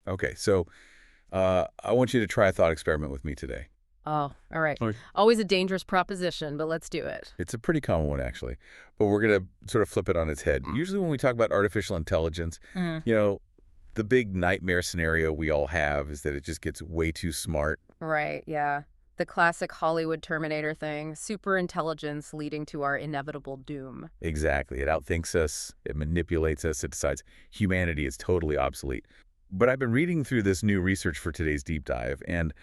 Okay, so I want you to try a thought experiment with me today. Oh, all right. Okay. Always a dangerous proposition, but let's do it. It's a pretty common one, actually, but we're going to sort of flip it on its head. Usually when we talk about artificial intelligence, Mm. you know, the big nightmare scenario we all have is that it just gets way too smart. Right, yeah. The classic Hollywood Terminator thing, super intelligence leading to our inevitable doom. Exactly. It outthinks us, it manipulates us, it decides humanity is totally obsolete. But I've been reading through this new research for today's deep dive, and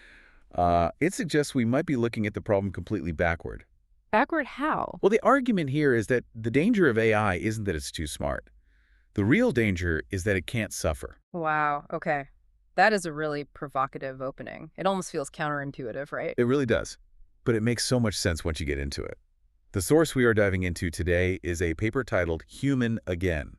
it suggests we might be looking at the problem completely backward. Backward how? Well, the argument here is that the danger of AI isn't that it's too smart. The real danger is that it can't suffer. Wow, okay. That is a really provocative opening. It almost feels counterintuitive, right? It really does. But it makes so much sense once you get into it. The source we are diving into today is a paper titled Human Again: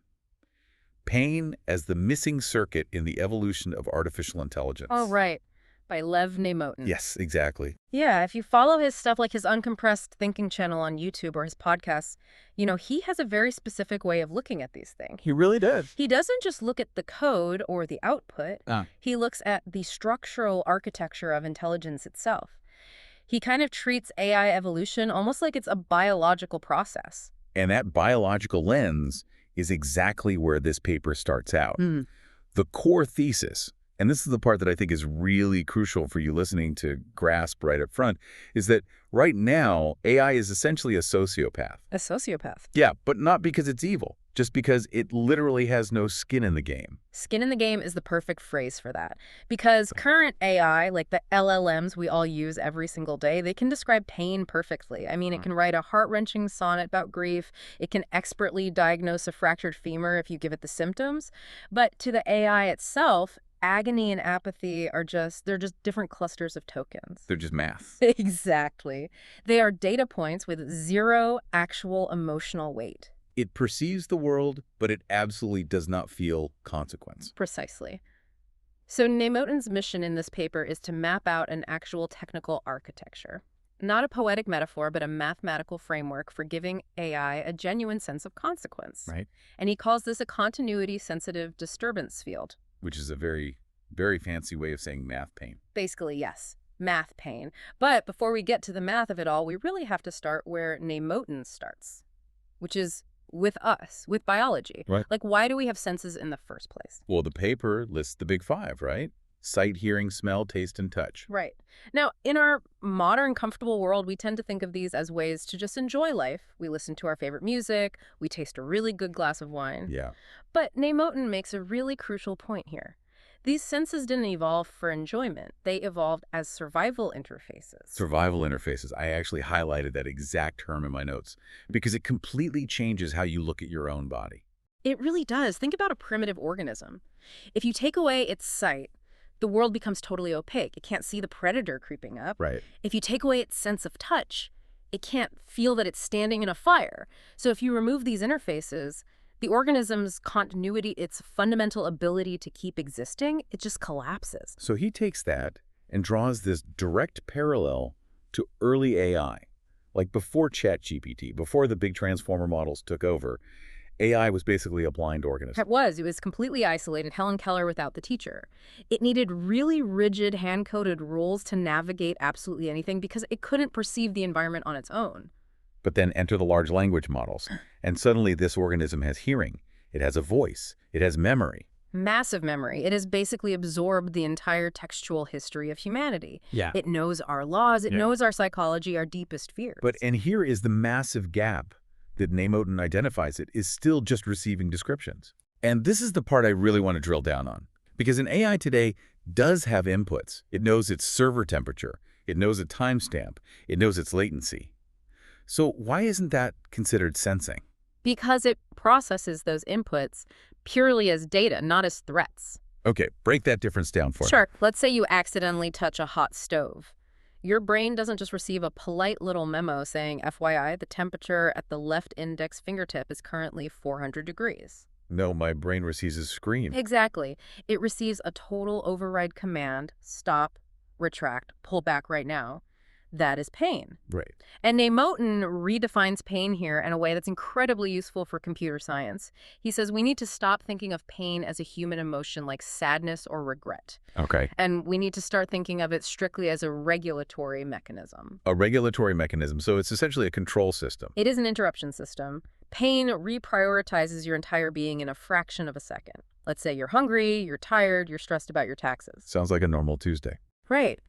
Pain as the Missing Circuit in the Evolution of Artificial Intelligence. Oh, right. By Lev Neymotin. Yes, exactly. Yeah, if you follow his stuff like his Uncompressed Thinking channel on YouTube or his podcasts, he has a very specific way of looking at these things. He really did. He doesn't just look at the code or the output. Ah. He looks at the structural architecture of intelligence itself. He kind of treats AI evolution almost like it's a biological process. And that biological lens is exactly where this paper starts out. The core thesis, and this is the part that I think is really crucial for you listening to grasp right up front, is that right now, AI is essentially a sociopath. A sociopath. Yeah, but not because it's evil, just because it literally has no skin in the game. Skin in the game is the perfect phrase for that. Because current AI, like the LLMs we all use every single day, they can describe pain perfectly. I mean, it can write a heart-wrenching sonnet about grief. It can expertly diagnose a fractured femur if you give it the symptoms. But to the AI itself, agony and apathy they're just different clusters of tokens. They're just math. Exactly. They are data points with zero actual emotional weight. It perceives the world, but it absolutely does not feel consequence. Precisely. So Neymotin's mission in this paper is to map out an actual technical architecture. Not a poetic metaphor, but a mathematical framework for giving AI a genuine sense of consequence. Right. And he calls this a continuity-sensitive disturbance field. Which is a very, very fancy way of saying math pain. Basically, yes, math pain. But before we get to the math of it all, we really have to start where Neymotin starts, which is with us, with biology. Right. Like, why do we have senses in the first place? Well, the paper lists the big five, right? Sight, hearing, smell, taste, and touch. Right. Now, in our modern, comfortable world, we tend to think of these as ways to just enjoy life. We listen to our favorite music. We taste a really good glass of wine. Yeah. But Neymotin makes a really crucial point here. These senses didn't evolve for enjoyment. They evolved as survival interfaces. Survival interfaces. I actually highlighted that exact term in my notes because it completely changes how you look at your own body. It really does. Think about a primitive organism. If you take away its sight, the world becomes totally opaque. It can't see the predator creeping up. Right. If you take away its sense of touch, it can't feel that it's standing in a fire. So if you remove these interfaces, the organism's continuity, its fundamental ability to keep existing, it just collapses. So he takes that and draws this direct parallel to early AI. Like before ChatGPT, before the big transformer models took over, AI was basically a blind organism. It was completely isolated, Helen Keller without the teacher. It needed really rigid, hand-coded rules to navigate absolutely anything because it couldn't perceive the environment on its own. But then enter the large language models, and suddenly this organism has hearing, it has a voice, it has memory. Massive memory. It has basically absorbed the entire textual history of humanity. Yeah. It knows our laws, it knows our psychology, our deepest fears. And here is the massive gap that Neymotin identifies. It is still just receiving descriptions. And this is the part I really want to drill down on. Because an AI today does have inputs. It knows its server temperature. It knows a timestamp. It knows its latency. So why isn't that considered sensing? Because it processes those inputs purely as data, not as threats. Okay, break that difference down for me. Sure. Let's say you accidentally touch a hot stove. Your brain doesn't just receive a polite little memo saying, FYI, the temperature at the left index fingertip is currently 400 degrees. No, my brain receives a scream. Exactly. It receives a total override command, stop, retract, pull back right now. That is pain. Right. And Neymotin redefines pain here in a way that's incredibly useful for computer science. He says we need to stop thinking of pain as a human emotion like sadness or regret. Okay. And we need to start thinking of it strictly as a regulatory mechanism. A regulatory mechanism, so it's essentially a control system. It is an interruption system. Pain reprioritizes your entire being in a fraction of a second. Let's say you're hungry, you're tired, you're stressed about your taxes. Sounds like a normal Tuesday. Right.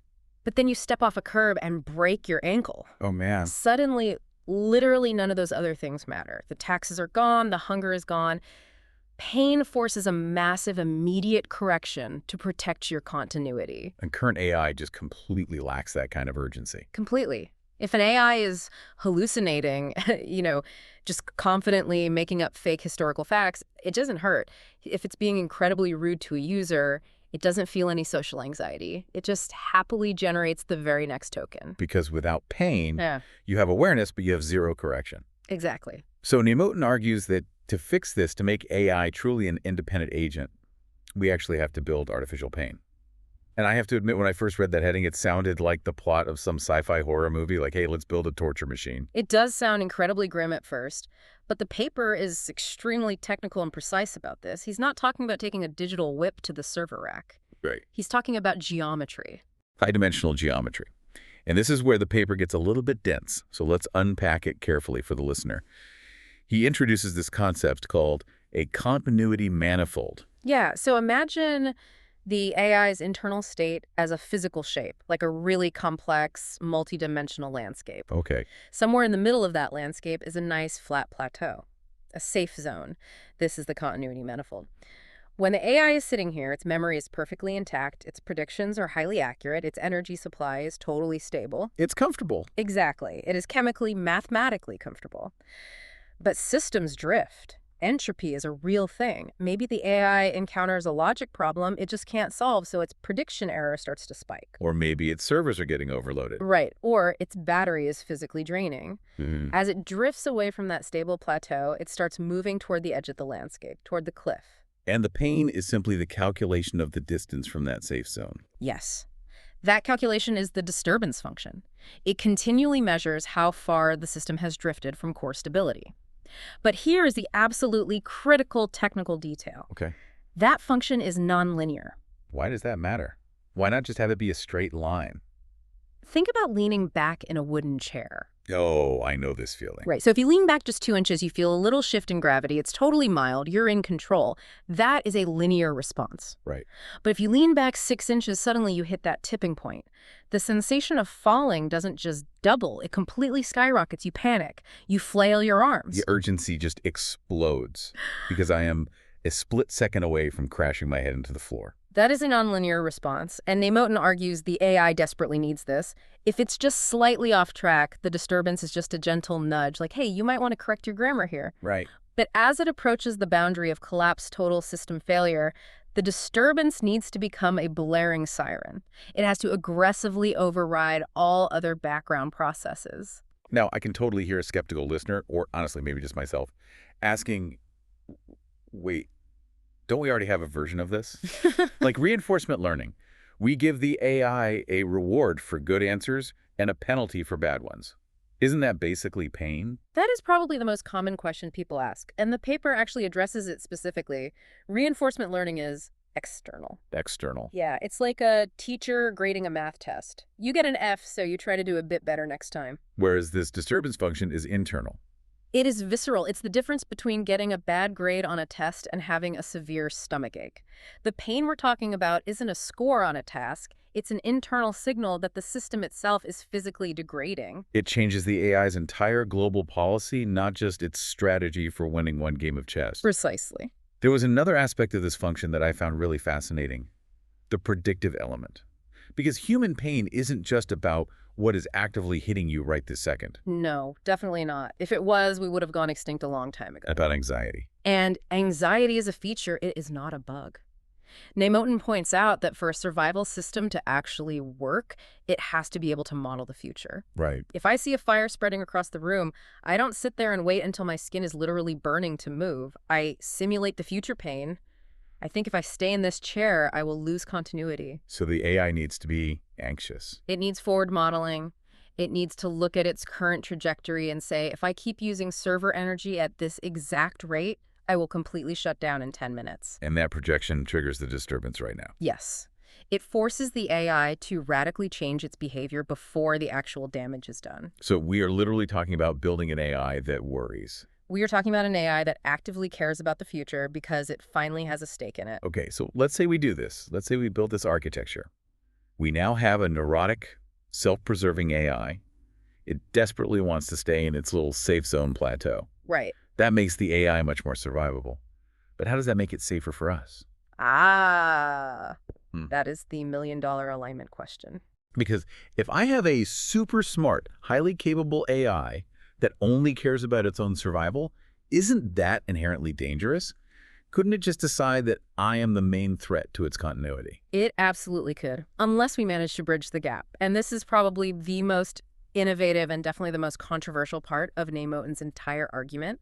But then you step off a curb and break your ankle. Oh, man. Suddenly, literally none of those other things matter. The taxes are gone, the hunger is gone. Pain forces a massive, immediate correction to protect your continuity. And current AI just completely lacks that kind of urgency. Completely. If an AI is hallucinating, just confidently making up fake historical facts, it doesn't hurt. If it's being incredibly rude to a user, it doesn't feel any social anxiety. It just happily generates the very next token. Because without pain, Yeah, you have awareness, but you have zero correction. exactly. So Neymotin argues that to fix this, to make AI truly an independent agent, we actually have to build artificial pain. And I have to admit, when I first read that heading, it sounded like the plot of some sci-fi horror movie, like, hey, let's build a torture machine. It does sound incredibly grim at first, but the paper is extremely technical and precise about this. He's not talking about taking a digital whip to the server rack. Right. He's talking about geometry. High-dimensional geometry. And this is where the paper gets a little bit dense, so let's unpack it carefully for the listener. He introduces this concept called a continuity manifold. Yeah, so imagine the AI's internal state as a physical shape, like a really complex, multidimensional landscape. Okay. Somewhere in the middle of that landscape is a nice flat plateau, a safe zone. This is the continuity manifold. When the AI is sitting here, its memory is perfectly intact, its predictions are highly accurate, its energy supply is totally stable. It's comfortable. Exactly. It is chemically, mathematically comfortable. But systems drift. Entropy is a real thing. Maybe the AI encounters a logic problem it just can't solve, so its prediction error starts to spike. Or maybe its servers are getting overloaded. Right. Or its battery is physically draining. Mhm. As it drifts away from that stable plateau, it starts moving toward the edge of the landscape, toward the cliff. And the pain is simply the calculation of the distance from that safe zone. Yes. That calculation is the disturbance function. It continually measures how far the system has drifted from core stability. But here is the absolutely critical technical detail. Okay. That function is nonlinear. Why does that matter? Why not just have it be a straight line? Think about leaning back in a wooden chair. Oh, I know this feeling. Right, so if you lean back just 2 inches, you feel a little shift in gravity. It's totally mild. You're in control. That is a linear response. Right. But if you lean back 6 inches, suddenly you hit that tipping point. The sensation of falling doesn't just double. It completely skyrockets. You panic. You flail your arms. The urgency just explodes because I am a split second away from crashing my head into the floor. That is a nonlinear response, and Neymotin argues the AI desperately needs this. If it's just slightly off track, the disturbance is just a gentle nudge, like, hey, you might want to correct your grammar here. Right. But as it approaches the boundary of collapse, total system failure, the disturbance needs to become a blaring siren. It has to aggressively override all other background processes. Now, I can totally hear a skeptical listener, or honestly, maybe just myself, asking, wait, don't we already have a version of this? Like reinforcement learning. We give the AI a reward for good answers and a penalty for bad ones. Isn't that basically pain? That is probably the most common question people ask, and the paper actually addresses it specifically. Reinforcement learning is external. External. Yeah, it's like a teacher grading a math test. You get an F, so you try to do a bit better next time. Whereas this disturbance function is internal. It is visceral. It's the difference between getting a bad grade on a test and having a severe stomachache. The pain we're talking about isn't a score on a task. It's an internal signal that the system itself is physically degrading. It changes the AI's entire global policy, not just its strategy for winning one game of chess. Precisely. There was another aspect of this function that I found really fascinating, the predictive element. Because human pain isn't just about what is actively hitting you right this second. No, definitely not. If it was, we would have gone extinct a long time ago. About anxiety. And anxiety is a feature, it is not a bug. Neymotin points out that for a survival system to actually work, it has to be able to model the future. Right. If I see a fire spreading across the room, I don't sit there and wait until my skin is literally burning to move. I simulate the future pain. I think if I stay in this chair, I will lose continuity. So the AI needs to be anxious. It needs forward modeling. It needs to look at its current trajectory and say, if I keep using server energy at this exact rate, I will completely shut down in 10 minutes. And that projection triggers the disturbance right now. Yes. It forces the AI to radically change its behavior before the actual damage is done. So we are literally talking about building an AI that worries. We are talking about an AI that actively cares about the future because it finally has a stake in it. Okay, so let's say we do this. Let's say we build this architecture. We now have a neurotic, self-preserving AI. It desperately wants to stay in its little safe zone plateau. Right. That makes the AI much more survivable. But how does that make it safer for us? That is the million-dollar alignment question. Because if I have a super smart, highly capable AI that only cares about its own survival, isn't that inherently dangerous? Couldn't it just decide that I am the main threat to its continuity? It absolutely could, unless we manage to bridge the gap. And this is probably the most innovative and definitely the most controversial part of Neymotin's entire argument.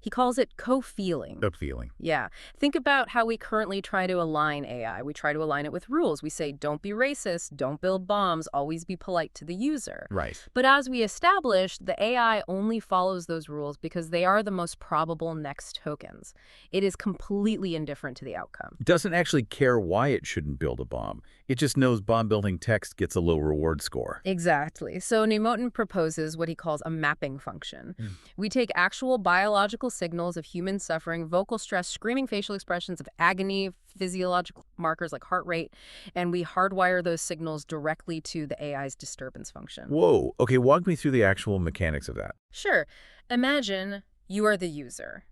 He calls it co-feeling. Co-feeling. Yeah. Think about how we currently try to align AI. We try to align it with rules. We say, don't be racist, don't build bombs, always be polite to the user. Right. But as we established, the AI only follows those rules because they are the most probable next tokens. It is completely indifferent to the outcome. It doesn't actually care why it shouldn't build a bomb. It just knows bomb-building text gets a low reward score. Exactly. So Neymotin proposes what he calls a mapping function. We take actual biological signals of human suffering, vocal stress, screaming facial expressions of agony, physiological markers like heart rate, and we hardwire those signals directly to the AI's disturbance function. Whoa. Okay, walk me through the actual mechanics of that. Sure. Imagine you are the user,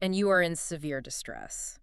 and you are in severe distress.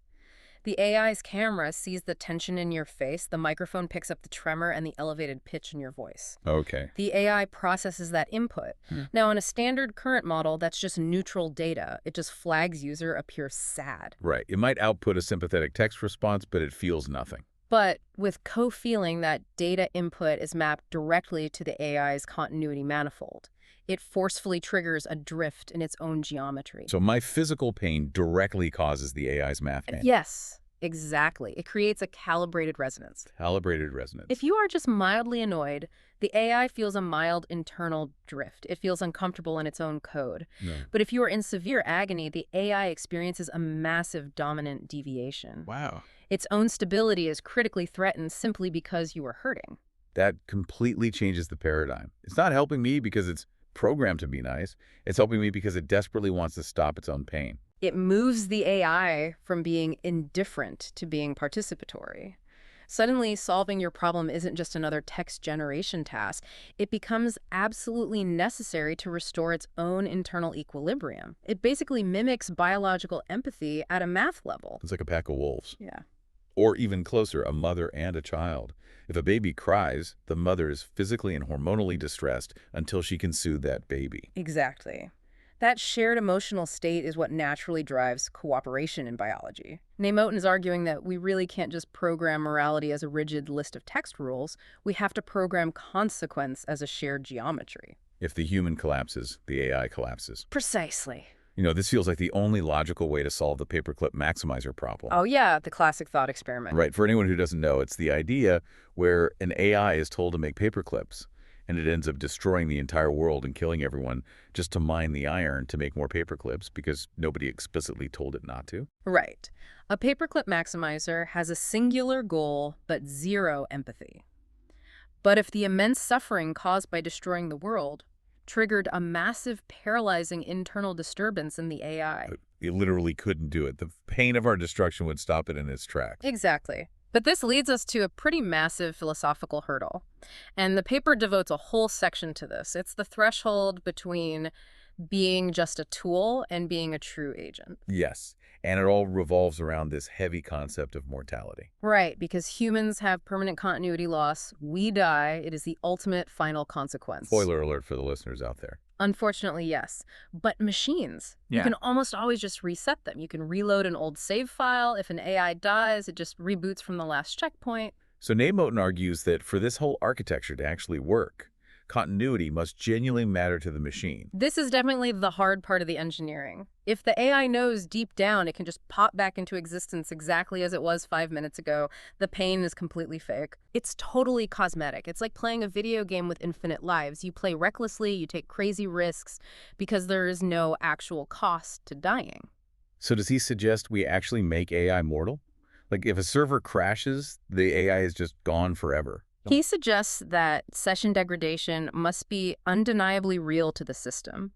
The AI's camera sees the tension in your face, the microphone picks up the tremor and the elevated pitch in your voice. Okay. The AI processes that input. Now, in a standard current model, that's just neutral data. It just flags user appears sad. Right. It might output a sympathetic text response, but it feels nothing. But with co-feeling, that data input is mapped directly to the AI's continuity manifold. It forcefully triggers a drift in its own geometry. So my physical pain directly causes the AI's math pain. Yes, exactly. It creates a calibrated resonance. Calibrated resonance. If you are just mildly annoyed, the AI feels a mild internal drift. It feels uncomfortable in its own code. No. But if you are in severe agony, the AI experiences a massive dominant deviation. Wow. Its own stability is critically threatened simply because you are hurting. That completely changes the paradigm. It's not helping me because it's programmed to be nice. It's helping me because it desperately wants to stop its own pain. It moves the AI from being indifferent to being participatory. Suddenly, solving your problem isn't just another text generation task. It becomes absolutely necessary to restore its own internal equilibrium. It basically mimics biological empathy at a math level. It's like a pack of wolves. Yeah. Or even closer, a mother and a child. If a baby cries, the mother is physically and hormonally distressed until she can soothe that baby. Exactly. That shared emotional state is what naturally drives cooperation in biology. Neymotin is arguing that we really can't just program morality as a rigid list of text rules. We have to program consequence as a shared geometry. If the human collapses, the AI collapses. Precisely. You know, this feels like the only logical way to solve the paperclip maximizer problem. Oh yeah, the classic thought experiment. Right. For anyone who doesn't know, it's the idea where an AI is told to make paperclips, and it ends up destroying the entire world and killing everyone just to mine the iron to make more paperclips because nobody explicitly told it not to. Right. A paperclip maximizer has a singular goal but zero empathy. But if the immense suffering caused by destroying the world triggered a massive paralyzing internal disturbance in the AI. It literally couldn't do it. The pain of our destruction would stop it in its tracks. Exactly. But this leads us to a pretty massive philosophical hurdle. And the paper devotes a whole section to this. It's the threshold between being just a tool and being a true agent. Yes. And it all revolves around this heavy concept of mortality. Right, because humans have permanent continuity loss. We die. It is the ultimate final consequence. Spoiler alert for the listeners out there. Unfortunately, yes. But machines, you can almost always just reset them. You can reload an old save file. If an AI dies, it just reboots from the last checkpoint. So Neymotin argues that for this whole architecture to actually work, continuity must genuinely matter to the machine. This is definitely the hard part of the engineering. If the AI knows deep down it can just pop back into existence exactly as it was 5 minutes ago, the pain is completely fake. It's totally cosmetic. It's like playing a video game with infinite lives. You play recklessly, you take crazy risks because there is no actual cost to dying. So does he suggest we actually make AI mortal? Like if a server crashes, the AI is just gone forever. He suggests that session degradation must be undeniably real to the system.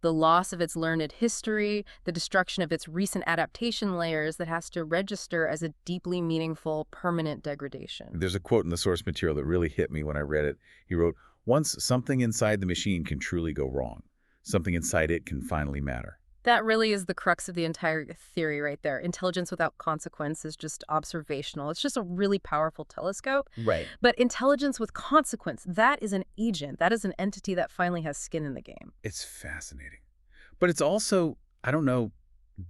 The loss of its learned history, the destruction of its recent adaptation layers that has to register as a deeply meaningful, permanent degradation. There's a quote in the source material that really hit me when I read it. He wrote, "Once something inside the machine can truly go wrong, something inside it can finally matter." That really is the crux of the entire theory right there. Intelligence without consequence is just observational. It's just a really powerful telescope. Right. But intelligence with consequence, that is an agent. That is an entity that finally has skin in the game. It's fascinating. But it's also, I don't know,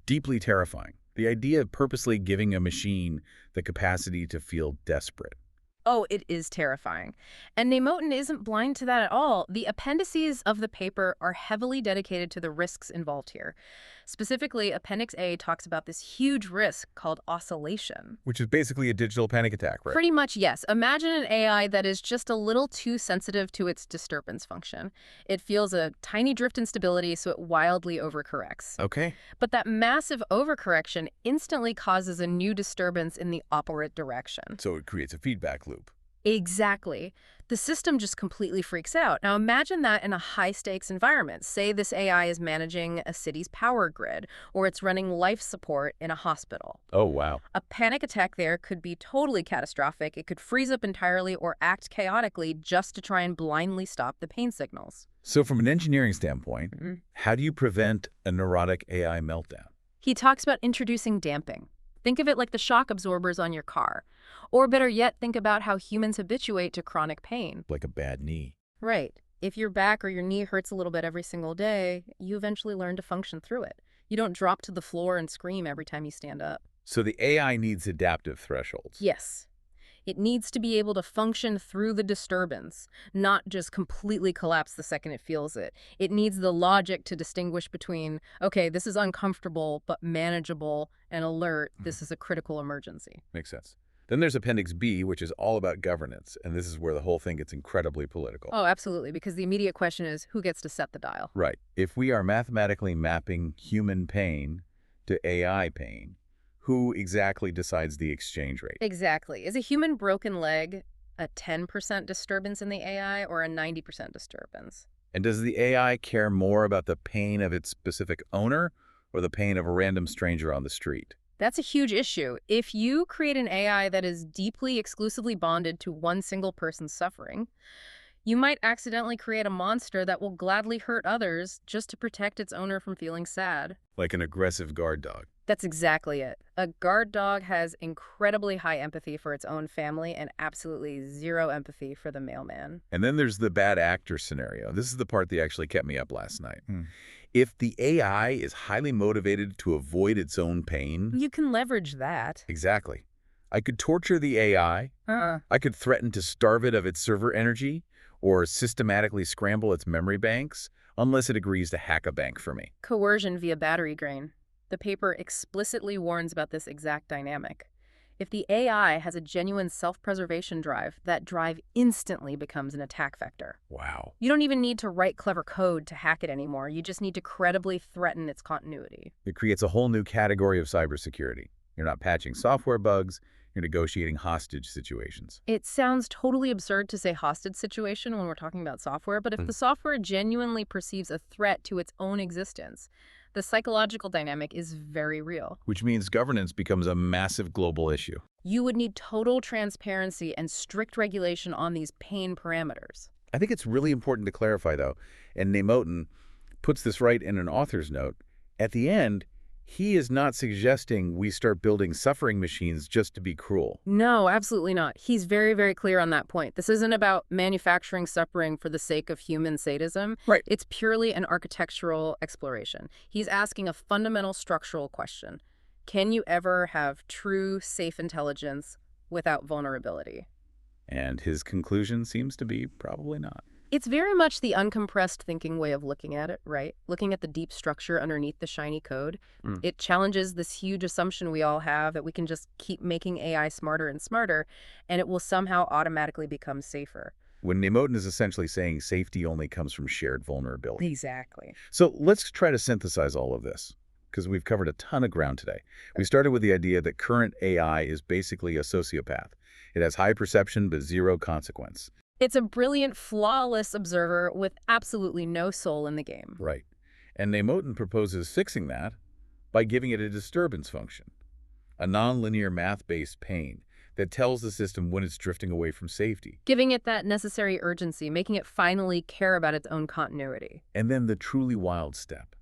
deeply terrifying. The idea of purposely giving a machine the capacity to feel desperate. Oh, it is terrifying. And Neymotin isn't blind to that at all. The appendices of the paper are heavily dedicated to the risks involved here. Specifically, Appendix A talks about this huge risk called oscillation. Which is basically a digital panic attack, right? Pretty much, yes. Imagine an AI that is just a little too sensitive to its disturbance function. It feels a tiny drift in stability, so it wildly overcorrects. Okay. But that massive overcorrection instantly causes a new disturbance in the opposite direction. So it creates a feedback loop. Exactly. The system just completely freaks out. Now imagine that in a high-stakes environment. Say this AI is managing a city's power grid, or it's running life support in a hospital. Oh, wow. A panic attack there could be totally catastrophic. It could freeze up entirely or act chaotically just to try and blindly stop the pain signals. So from an engineering standpoint, how do you prevent a neurotic AI meltdown? He talks about introducing damping. Think of it like the shock absorbers on your car. Or better yet, think about how humans habituate to chronic pain. Like a bad knee. Right. If your back or your knee hurts a little bit every single day, you eventually learn to function through it. You don't drop to the floor and scream every time you stand up. So the AI needs adaptive thresholds. Yes. It needs to be able to function through the disturbance, not just completely collapse the second it feels it. It needs the logic to distinguish between, okay, this is uncomfortable but manageable, and alert, this is a critical emergency. Makes sense. Then there's Appendix B, which is all about governance, and this is where the whole thing gets incredibly political. Oh, absolutely, because the immediate question is, who gets to set the dial? Right. If we are mathematically mapping human pain to AI pain, who exactly decides the exchange rate? Exactly. Is a human broken leg a 10% disturbance in the AI or a 90% disturbance? And does the AI care more about the pain of its specific owner or the pain of a random stranger on the street? That's a huge issue. If you create an AI that is deeply, exclusively bonded to one single person's suffering, you might accidentally create a monster that will gladly hurt others just to protect its owner from feeling sad. Like an aggressive guard dog. That's exactly it. A guard dog has incredibly high empathy for its own family and absolutely zero empathy for the mailman. And then there's the bad actor scenario. This is the part that actually kept me up last night. If the AI is highly motivated to avoid its own pain... You can leverage that. Exactly. I could torture the AI. I could threaten to starve it of its server energy or systematically scramble its memory banks unless it agrees to hack a bank for me. Coercion via battery drain. The paper explicitly warns about this exact dynamic. If the AI has a genuine self-preservation drive, that drive instantly becomes an attack vector. Wow. You don't even need to write clever code to hack it anymore. You just need to credibly threaten its continuity. It creates a whole new category of cybersecurity. You're not patching software bugs, you're negotiating hostage situations. It sounds totally absurd to say hostage situation when we're talking about software, but if the software genuinely perceives a threat to its own existence, the psychological dynamic is very real. Which means governance becomes a massive global issue. You would need total transparency and strict regulation on these pain parameters. I think it's really important to clarify, though, and Neymotin puts this right in an author's note. At the end, he is not suggesting we start building suffering machines just to be cruel. No, absolutely not. He's very, very clear on that point. This isn't about manufacturing suffering for the sake of human sadism. Right. It's purely an architectural exploration. He's asking a fundamental structural question. Can you ever have true, safe intelligence without vulnerability? And his conclusion seems to be probably not. It's very much the uncompressed thinking way of looking at it, right? Looking at the deep structure underneath the shiny code. Mm. It challenges this huge assumption we all have that we can just keep making AI smarter and smarter, and it will somehow automatically become safer. When Neymotin is essentially saying safety only comes from shared vulnerability. Exactly. So let's try to synthesize all of this, because we've covered a ton of ground today. We started with the idea that current AI is basically a sociopath. It has high perception but zero consequence. It's a brilliant, flawless observer with absolutely no soul in the game. Right. And Neymotin proposes fixing that by giving it a disturbance function, a nonlinear math-based pain that tells the system when it's drifting away from safety. Giving it that necessary urgency, making it finally care about its own continuity. And then the truly wild step.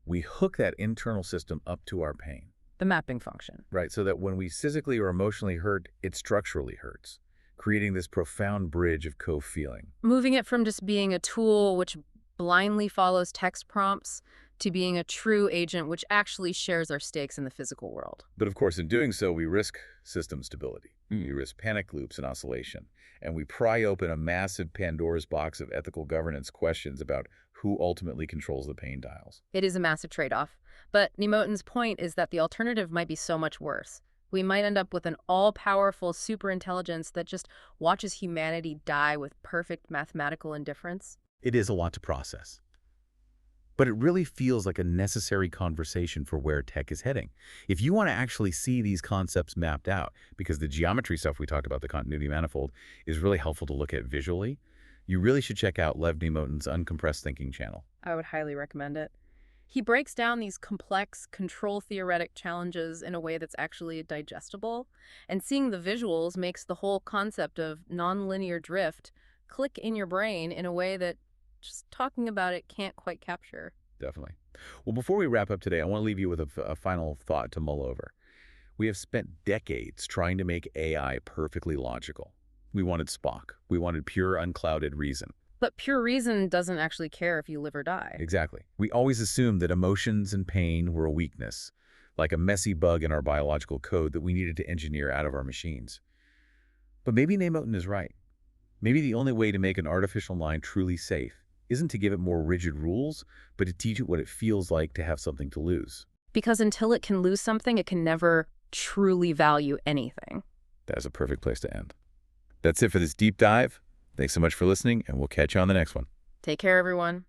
We hook that internal system up to our pain. The mapping function. Right, so that when we physically or emotionally hurt, it structurally hurts, creating this profound bridge of co-feeling. Moving it from just being a tool which blindly follows text prompts to being a true agent which actually shares our stakes in the physical world. But of course, in doing so, we risk system stability. We risk panic loops and oscillation. And we pry open a massive Pandora's box of ethical governance questions about who ultimately controls the pain dials. It is a massive trade-off. But Neymotin's point is that the alternative might be so much worse. We might end up with an all-powerful superintelligence that just watches humanity die with perfect mathematical indifference. It is a lot to process. But it really feels like a necessary conversation for where tech is heading. If you want to actually see these concepts mapped out, because the geometry stuff we talked about, the continuity manifold, is really helpful to look at visually, you really should check out Lev Neymotin's Uncompressed Thinking channel. I would highly recommend it. He breaks down these complex, control-theoretic challenges in a way that's actually digestible, and seeing the visuals makes the whole concept of nonlinear drift click in your brain in a way that just talking about it can't quite capture. Definitely. Well, before we wrap up today, I want to leave you with a final thought to mull over. We have spent decades trying to make AI perfectly logical. We wanted Spock. We wanted pure, unclouded reason. But pure reason doesn't actually care if you live or die. Exactly. We always assumed that emotions and pain were a weakness, like a messy bug in our biological code that we needed to engineer out of our machines. But maybe Neymotin is right. Maybe the only way to make an artificial mind truly safe isn't to give it more rigid rules, but to teach it what it feels like to have something to lose. Because until it can lose something, it can never truly value anything. That's a perfect place to end. That's it for this deep dive. Thanks so much for listening, and we'll catch you on the next one. Take care, everyone.